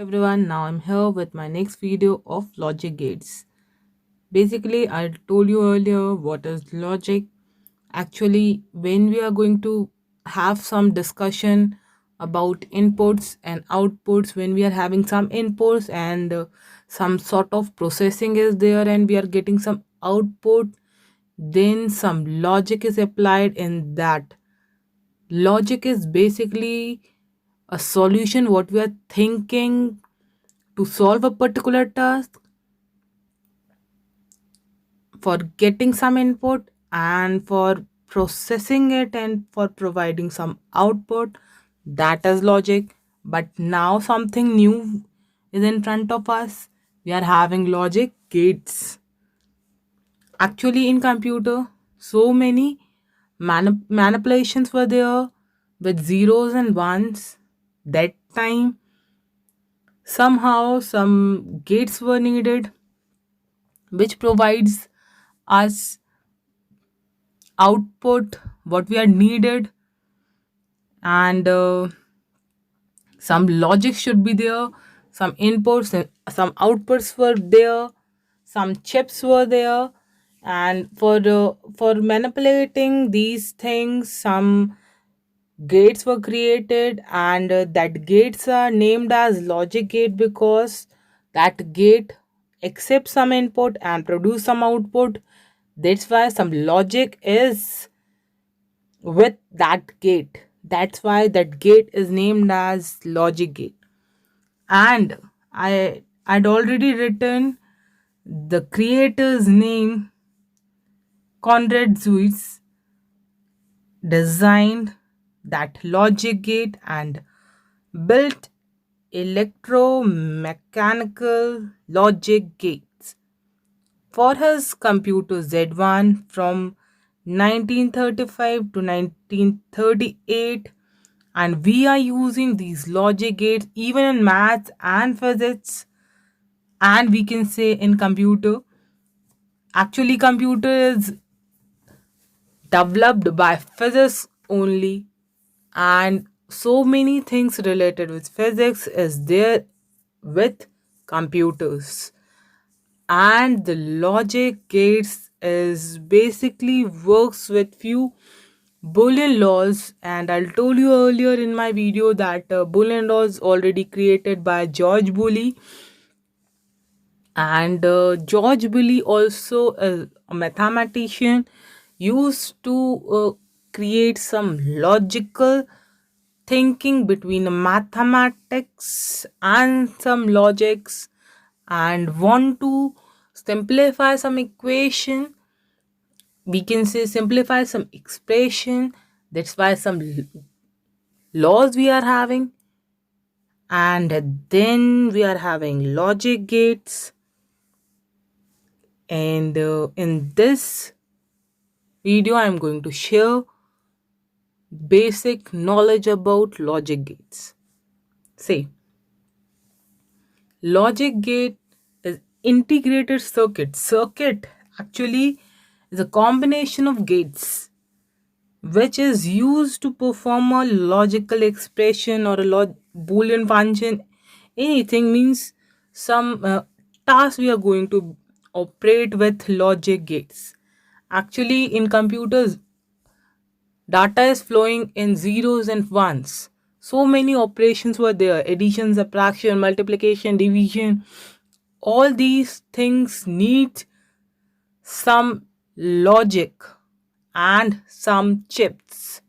Everyone, now I'm here with my next video of logic gates. Basically, I told you earlier what is logic. Actually, when we are going to have some discussion about inputs and outputs, when we are having some inputs and some sort of processing is there and we are getting some output, then some logic is applied in that. Logic is basically a solution what we are thinking to solve a particular task, for getting some input and for processing it and for providing some output. That is logic. But now something new is in front of us. We are having logic gates. Actually, in computer, so many manipulations were there with zeros and ones. That time, somehow some gates were needed, which provides us output what we are needed, and some logic should be there, some inputs and some outputs were there, some chips were there, and for manipulating these things some gates were created, and that gates are named as logic gate because that gate accepts some input and produce some output. That's why some logic is with that gate. That's why that gate is named as logic gate. And I'd already written the creator's name. Conrad Zuse designed that logic gate and built electromechanical logic gates for his computer Z1 from 1935 to 1938, and we are using these logic gates even in maths and physics, and we can say in computer. Actually, computer is developed by physics only, and so many things related with physics is there with computers. And the logic gates is basically works with few Boolean laws, and I'll told you earlier in my video that Boolean laws already created by George Boole, and George Boole also a mathematician used to create some logical thinking between mathematics and some logics, and want to simplify some equation, we can say simplify some expression. That's why some laws we are having, and then we are having logic gates. And in this video I'm going to share basic knowledge about logic gates. Say, logic gate is integrated circuit actually is a combination of gates which is used to perform a logical expression or a boolean function. Anything means some task we are going to operate with logic gates. Actually, in computers, data is flowing in zeros and ones. So many operations were there: addition, subtraction, multiplication, division. All these things need some logic and some chips,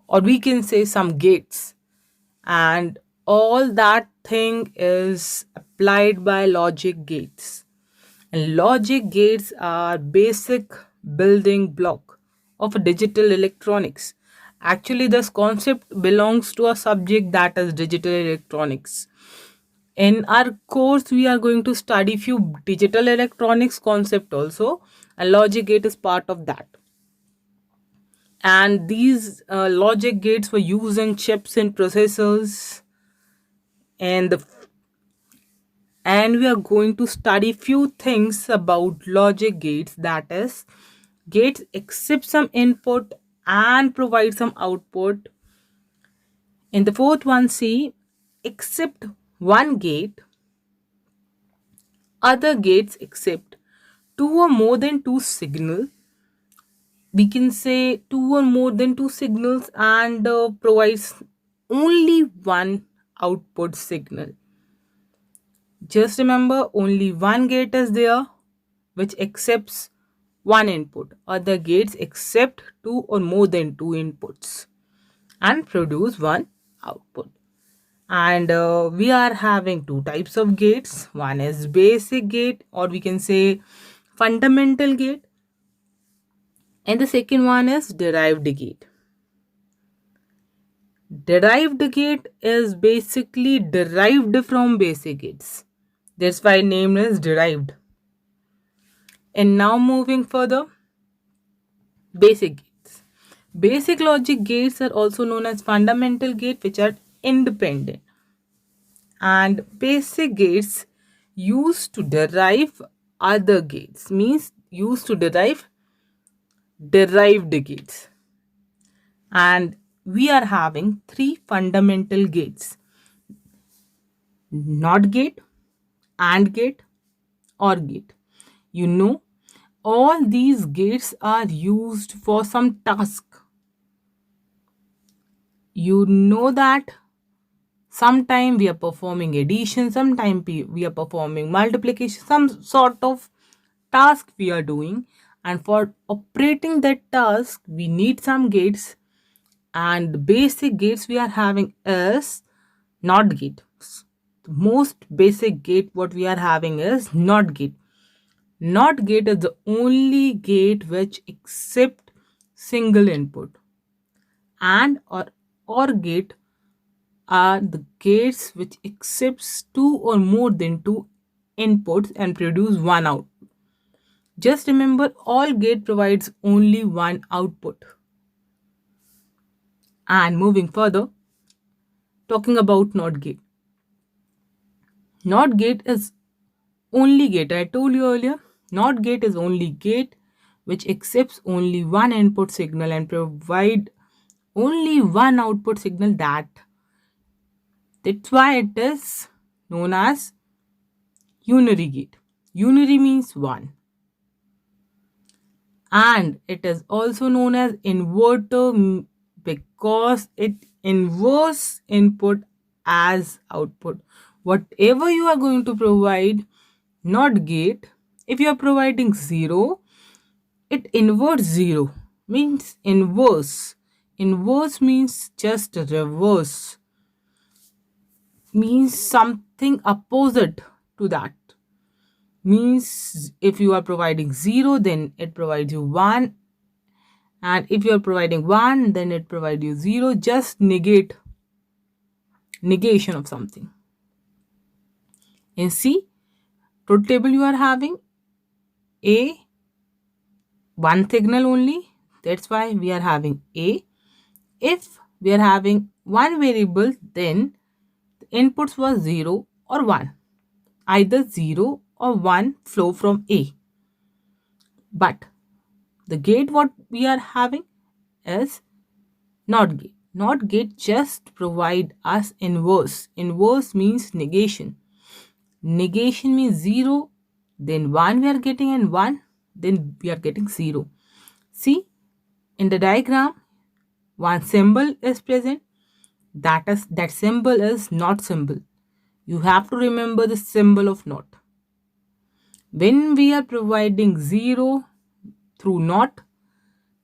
or we can say some gates, and all that thing is applied by logic gates. And logic gates are basic building block of digital electronics. Actually, this concept belongs to a subject that is digital electronics. In our course, we are going to study few digital electronics concept also, and logic gate is part of that. And these logic gates were used in chips and processors, and and we are going to study few things about logic gates, that is, gates accept some input and provide some output. In the fourth one, see, accept one gate, other gates accept two or more than two signal. We can say two or more than two signals and provides only one output signal. Just remember, only one gate is there which accepts one input. Other gates accept two or more than two inputs and produce one output. And we are having two types of gates. One is basic gate, or we can say fundamental gate, and the second one is derived gate. Derived gate is basically derived from basic gates. That's why name is derived. And now moving further, basic gates. Basic logic gates are also known as fundamental gate, which are independent. And basic gates used to derive other gates, means used to derive derived gates. And we are having three fundamental gates: NOT gate, AND gate, OR gate. You know, all these gates are used for some task. You know that sometime we are performing addition, sometime we are performing multiplication, some sort of task we are doing, and for operating that task we need some gates. And the basic gates we are having is NOT gate. The most basic gate what we are having is NOT gate. NOT gate is the only gate which accept single input. And or gate are the gates which accepts two or more than two inputs and produce one output. Just remember, all gate provides only one output. And moving further, talking about NOT gate. NOT gate is only gate. I told you earlier, NOT gate is only gate which accepts only one input signal and provide only one output signal. That's why it is known as unary gate. Unary means one. And it is also known as inverter because it inverts input as output. Whatever you are going to provide, NOT gate, if you are providing 0, it inverts 0, means inverse. Inverse means just reverse, means something opposite to that. Means if you are providing 0, then it provides you 1, and if you are providing 1, then it provides you 0. Just negation of something. In C, truth table you are having A, one signal only. That's why we are having A. If we are having one variable, then the inputs was 0 or 1. Either 0 or 1 flow from A. But the gate what we are having is NOT gate. NOT gate just provide us inverse. Inverse means negation. Negation means 0, then 1 we are getting, and 1, then we are getting 0. See, in the diagram, one symbol is present. That symbol is NOT symbol. You have to remember the symbol of NOT. When we are providing 0 through NOT,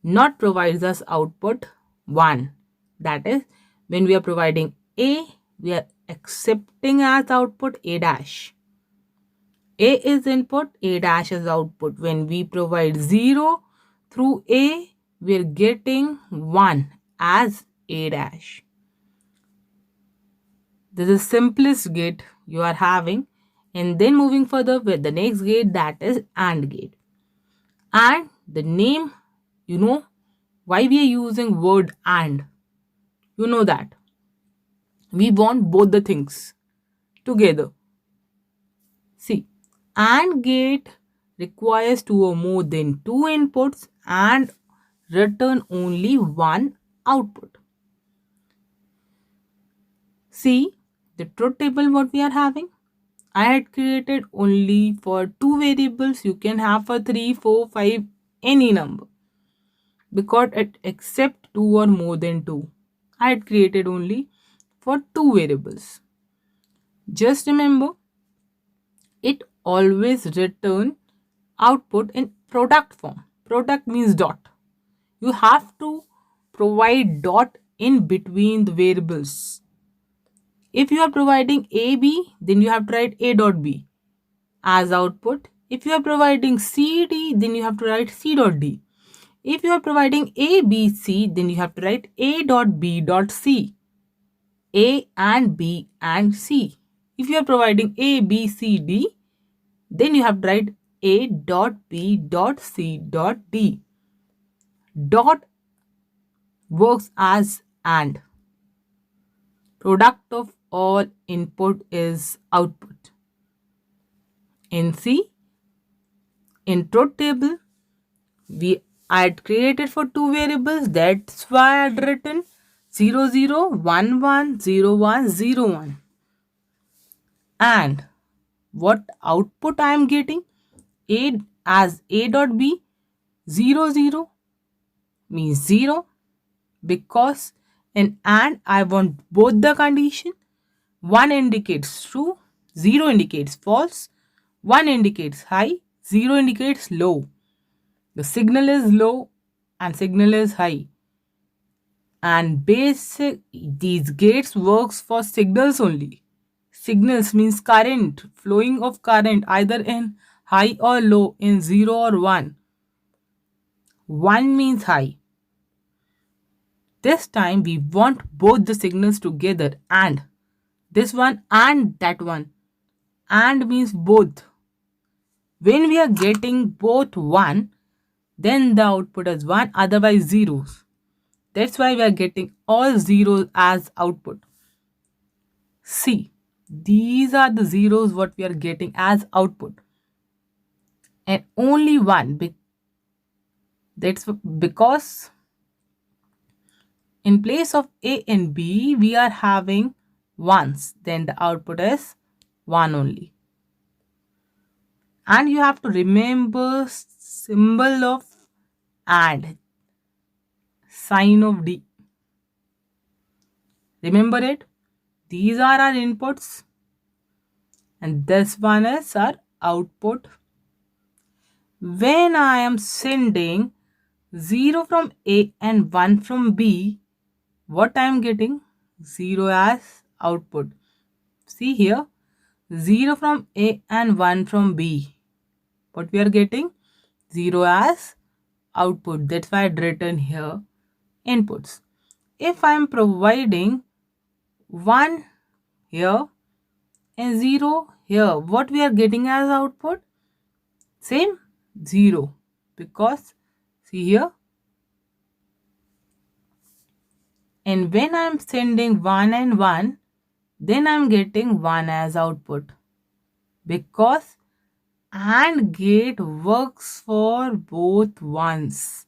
NOT provides us output 1. That is, when we are providing A, we are accepting as output A dash. A is input, A dash is output. When we provide 0 through A, we are getting 1 as A dash. This is simplest gate you are having. And then moving further with the next gate, that is AND gate. And the name, you know why we are using word AND. You know that we want both the things together. See, AND gate requires two or more than two inputs and return only one output. See, The truth table what we are having, I had created only for 2 variables. You can have for 3, 4, 5, any number, because it accept 2 or more than 2. I had created only for 2 variables. Just remember, it always return output in product form. Product means dot. You have to provide dot in between the variables. If you are providing AB, then you have to write A dot B as output. If you are providing CD, then you have to write C dot D. If you are providing ABC, then you have to write A dot B dot C. A and B and C. If you are providing A, B, C, D, then you have to write A dot B dot C dot D. Dot works as AND. Product of all input is output. In C, in truth table, I had created for 2 variables. That's why I had written 0, 0, 1, 1, 0, 1, 0, 1. And what output I am getting? A as A dot B, 0, 0 means 0, because in AND I want both the condition. 1 indicates true, 0 indicates false, 1 indicates high, 0 indicates low. The signal is low and signal is high. And basic, these gates works for signals only. Signals means current, flowing of current either in high or low, in 0 or 1. 1 means high. This time we want both the signals together, and this one and that one. And means both. When we are getting both 1, then the output is 1, otherwise zeros. That's why we are getting all zeros as output. See, these are the zeros what we are getting as output. And only 1. That's because in place of A and B, we are having 1s. Then the output is 1 only. And you have to remember symbol of AND, sign of D. Remember it? These are our inputs and this one is our output. When I am sending 0 from A and 1 from B, what I am getting? 0 as output. See here, 0 from A and 1 from B. What we are getting? 0 as output. That's why I had written here inputs. If I am providing 1 here and 0 here, what we are getting as output? Same, 0, because see here, and when I am sending 1 and 1, then I am getting 1 as output, because AND gate works for both ones.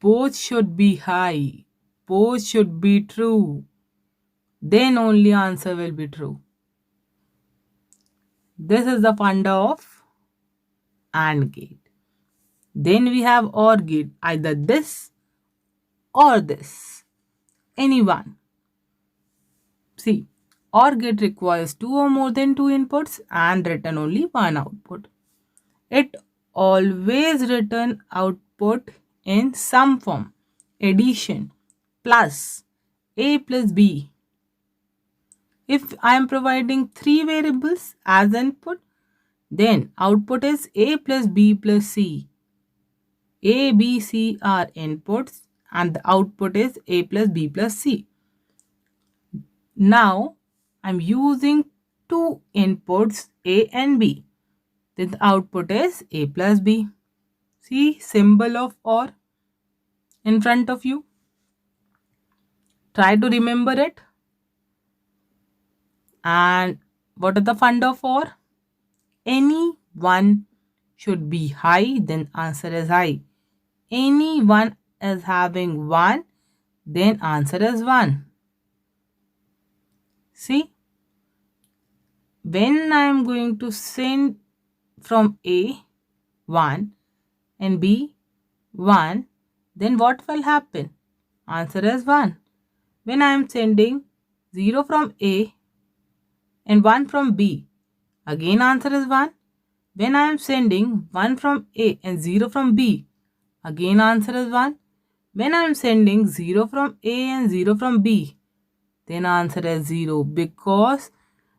Both should be high, both should be true, then only answer will be true. This is the funda of AND gate. Then we have OR gate, either this or this, any one. See, OR gate requires 2 or more than 2 inputs and return only 1 output. It always return output in sum form, addition, plus, A plus B. If I am providing 3 variables as input, then output is A plus B plus C. A, B, C are inputs and the output is A plus B plus C. Now, I'm using 2 inputs A and B. Then the output is A plus B. See symbol of OR in front of you. Try to remember it. And what are the funda of OR? Any one should be high, then answer is high. Any one is having 1, then answer is 1. See, when I am going to send from A 1 and B 1, then what will happen? Answer is 1. When I am sending 0 from A and 1 from B, again answer is 1. When I am sending 1 from A and 0 from B, again answer is 1. When I am sending 0 from A and 0 from B, then answer is 0, because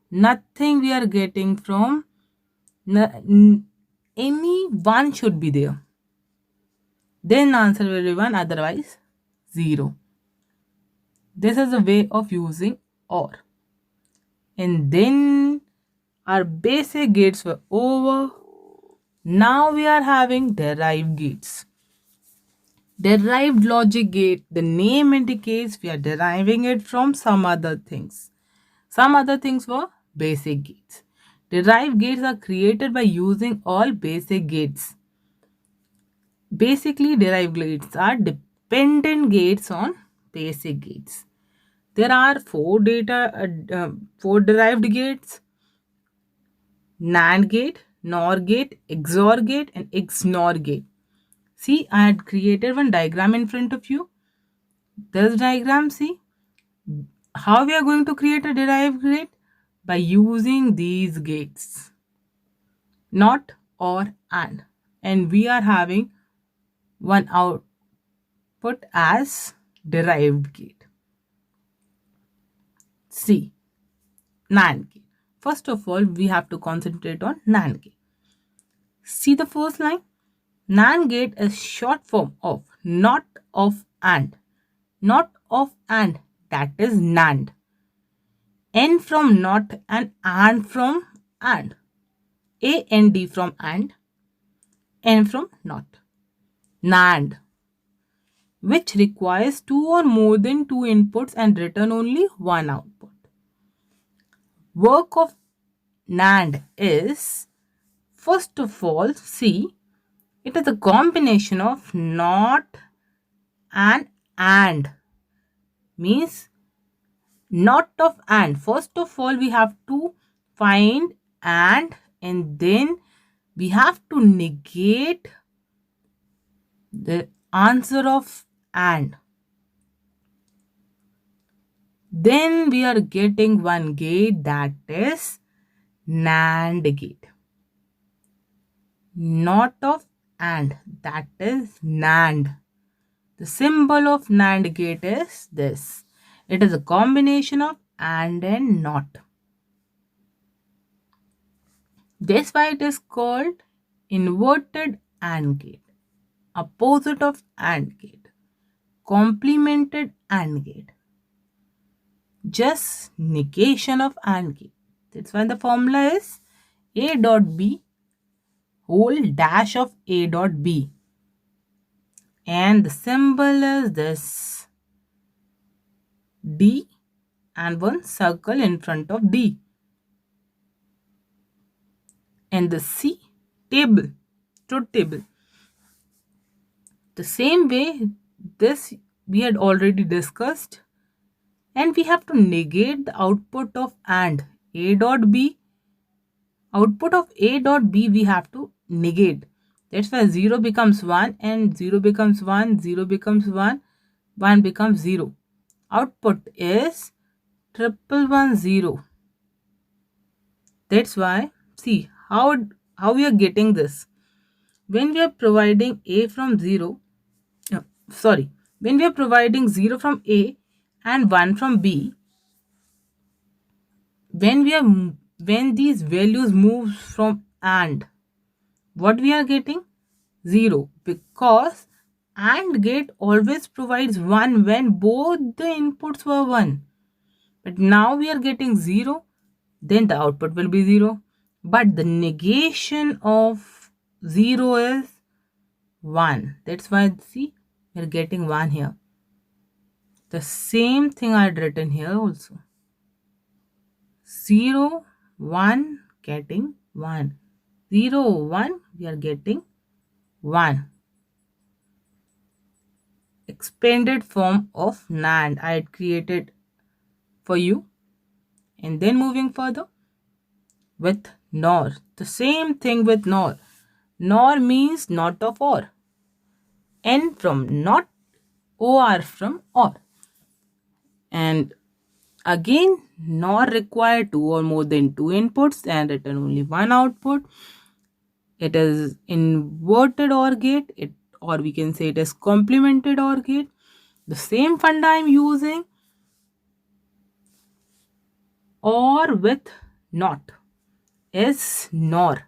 nothing we are getting from any one should be there. Then answer will be 1, otherwise 0. This is a way of using OR. And then our basic gates were over. Now we are having derived gates. Derived logic gate, the name indicates we are deriving it from some other things. Some other things were basic gates. Derived gates are created by using all basic gates. Basically, derived gates are dependent gates on basic gates. There are four derived gates: NAND gate, NOR gate, XOR gate, and XNOR gate. See, I had created one diagram in front of you. This diagram, see how we are going to create a derived gate? By using these gates, not or and we are having one output as derived gate. See, NAND gate. First of all, we have to concentrate on NAND gate. See the first line? NAND gate is short form of not of and. Not of and, that is NAND. N from not and from and. A and D from and. N from not. NAND, which requires two or more than two inputs and return only one output. Work of NAND is, first of all, see, it is a combination of not and. Means not of and. First of all, we have to find and then we have to negate the answer of and. Then we are getting one gate, that is NAND gate. Not of and, that is NAND. The symbol of NAND gate is this. It is a combination of and not. That's why it is called inverted AND gate, opposite of AND gate, complemented AND gate, just negation of AND gate. That's why the formula is A dot B whole dash of A dot B. And the symbol is this D and one circle in front of D. And the C, table, truth table. The same way, this we had already discussed, and we have to negate the output of AND. A dot B, output of A dot B we have to negate. That's why 0 becomes 1 and 0 becomes 1, 0 becomes 1, 1 becomes 0. Output is 1110. That's why, see how we are getting this. When we are providing A from 0, when we are providing 0 from A and 1 from B, when these values move from AND, what we are getting? 0, because AND gate always provides 1 when both the inputs were 1. But now we are getting 0, then the output will be 0. But the negation of 0 is 1. That's why, see, we are getting 1 here. The same thing I had written here also. 0, 1, getting 1. 0, 1, we are getting 1. Expanded form of NAND I had created for you. And then moving further with NOR. The same thing with NOR. NOR means not of or. N from not, OR from or. And again, NOR require two or more than two inputs and return only one output. It is inverted OR gate, or we can say it is complemented OR gate. The same funda I am using, or with not, is NOR.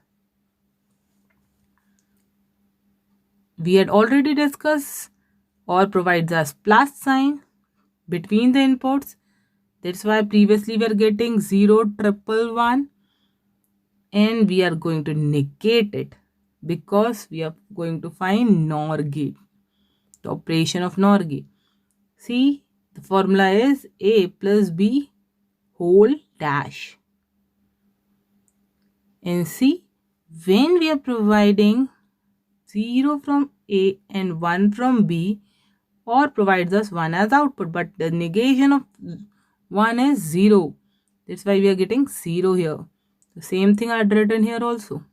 We had already discussed OR provides us plus sign between the inputs. That's why previously we are getting 0, 111, and we are going to negate it because we are going to find NOR gate, the operation of NOR gate. See, the formula is A plus B whole dash. And see, when we are providing 0 from A and 1 from B, OR provides us 1 as output, but the negation of 1 is 0. That's why we are getting 0 here. The same thing I had written here also.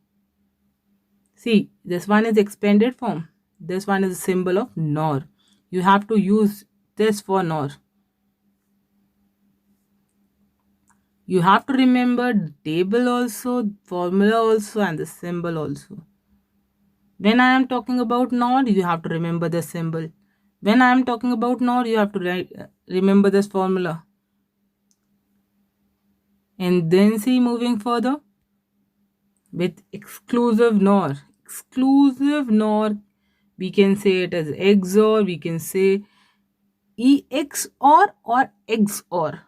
See, this one is expanded form. This one is a symbol of NOR. You have to use this for NOR. You have to remember the table also, formula also, and the symbol also. When I am talking about NOR, you have to remember the symbol. When I am talking about NOR, you have to remember this formula. And then see, moving further with exclusive NOR. Exclusive NOR, we can say it as XOR, we can say EXOR or XOR.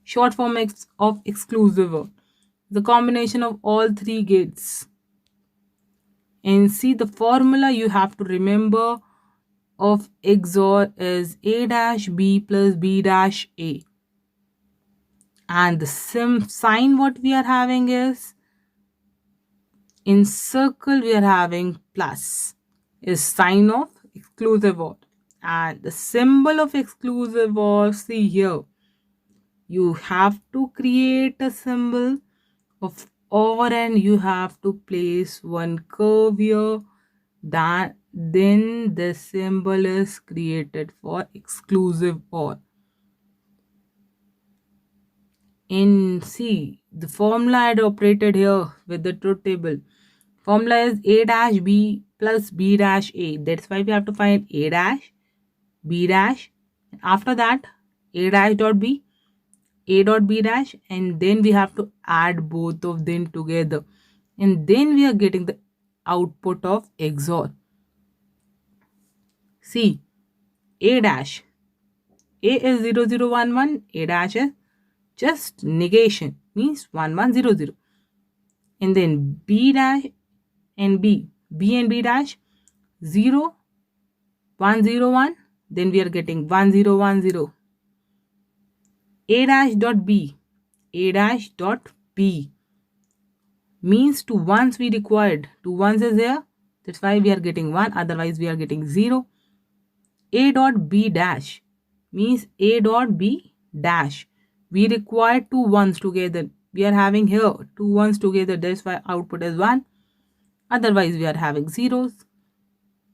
Short form of exclusive OR. The combination of all three gates. And see, the formula you have to remember of XOR is A dash B plus B dash A. And the sign what we are having is, in circle we are having plus, is sign of exclusive OR. And the symbol of exclusive OR, see here, you have to create a symbol of OR and you have to place one curve here. Then the symbol is created for exclusive OR. In C, the formula I had operated here with the truth table. Formula is A dash B plus B dash A. That's why we have to find A dash, B dash. And after that, A dash dot B, A dot B dash. And then we have to add both of them together. And then we are getting the output of XOR. See, A dash. A is 0, 0, 1, 1. A dash is just negation, means 1, 1, 0, 0. And then B dash and B and B dash, 0, 1, 0, 1. Then we are getting 1, 0, 1, 0. A dash dot B. A dash dot B means 2 ones we required. 2 ones is there. That's why we are getting 1. Otherwise, we are getting 0. A dot B dash means A dot B dash. We require 2 ones together. We are having here 2 ones together. That's why output is 1. Otherwise, we are having zeros.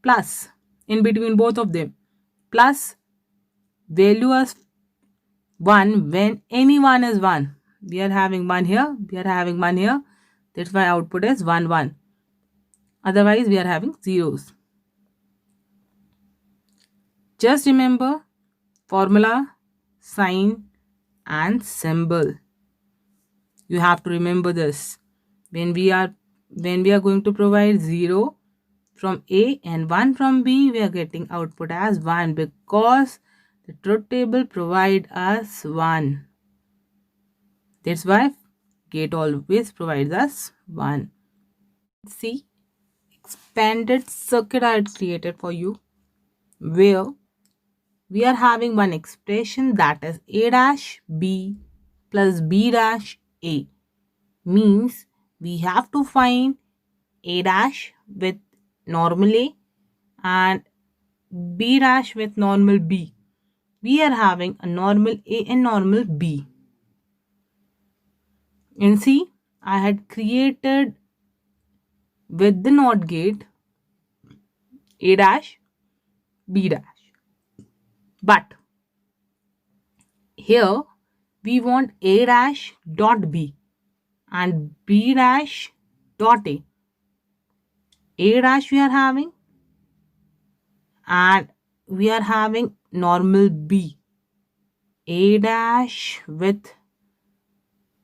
Plus, in between both of them, plus value as 1 when any one is 1. We are having 1 here. We are having 1 here. That's why output is 1, 1. Otherwise, we are having zeros. Just remember formula, sign, and symbol. You have to remember this. When we are going to provide 0 from A and 1 from B, we are getting output as 1 because the truth table provide us 1. That's why gate always provides us 1. See, expanded circuit I had created for you, where we are having one expression that is A dash B plus B dash A. Means we have to find A dash with normal A and B dash with normal B. We are having a normal A and normal B. And see, I had created with the NOT gate A dash, B dash. But here we want A dash dot B and B dash dot A. A dash we are having, and we are having normal B. A dash with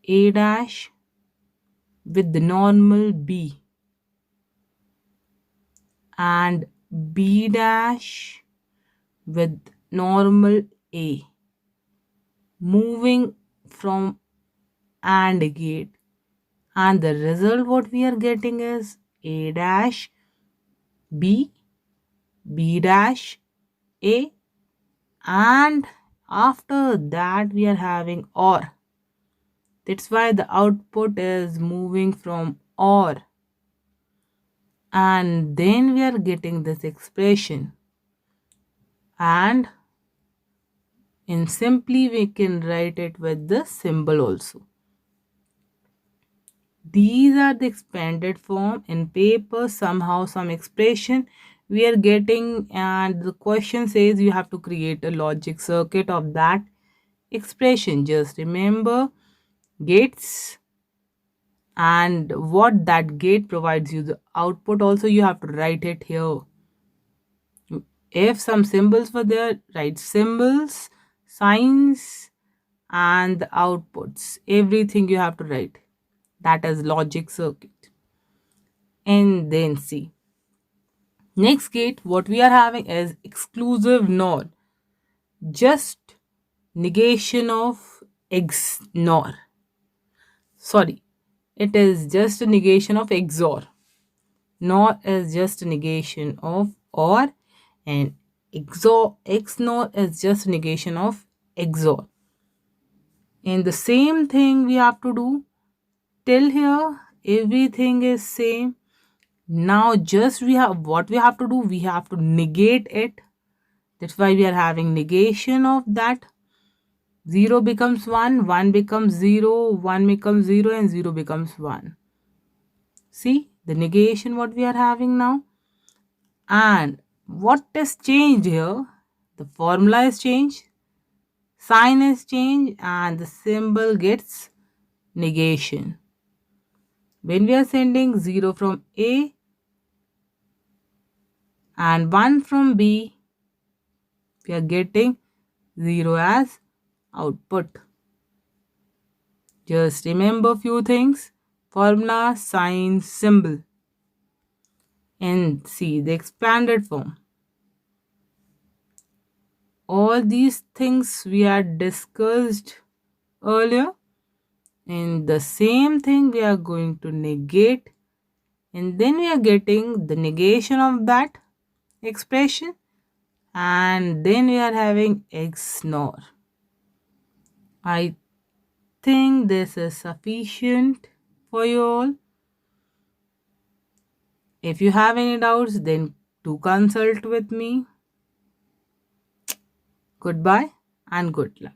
A dash with the normal B and B dash with normal A, moving from AND gate, and the result what we are getting is A dash B, B dash A, and after that we are having OR. That's why the output is moving from OR, and then we are getting this expression. And in simply we can write it with the symbol also. These are the expanded form. In paper somehow some expression we are getting, and the question says you have to create a logic circuit of that expression. Just remember gates and what that gate provides you, the output also you have to write it here. If some symbols were there, write symbols, signs, and the outputs. Everything you have to write. That is logic circuit. And then see. Next gate, what we are having is exclusive NOR. Just negation of XNOR. Sorry, it is just a negation of XOR. NOR is just a negation of OR, and XNOR is just negation of XOR. And the same thing we have to do till here. Everything is same. Now just we have what we have to do, we have to negate it. That's why we are having negation of that. 0 becomes 1, 1 becomes 0, 1 becomes 0, and 0 becomes 1. See the negation what we are having now. And what is changed here? The formula is changed, sign is changed, and the symbol gets negation. When we are sending 0 from A and 1 from B, we are getting 0 as output. Just remember few things: formula, sign, symbol. And see the expanded form. All these things we had discussed earlier, and the same thing we are going to negate, and then we are getting the negation of that expression, and then we are having XNOR. I think this is sufficient for you all. If you have any doubts, then do consult with me. Goodbye and good luck.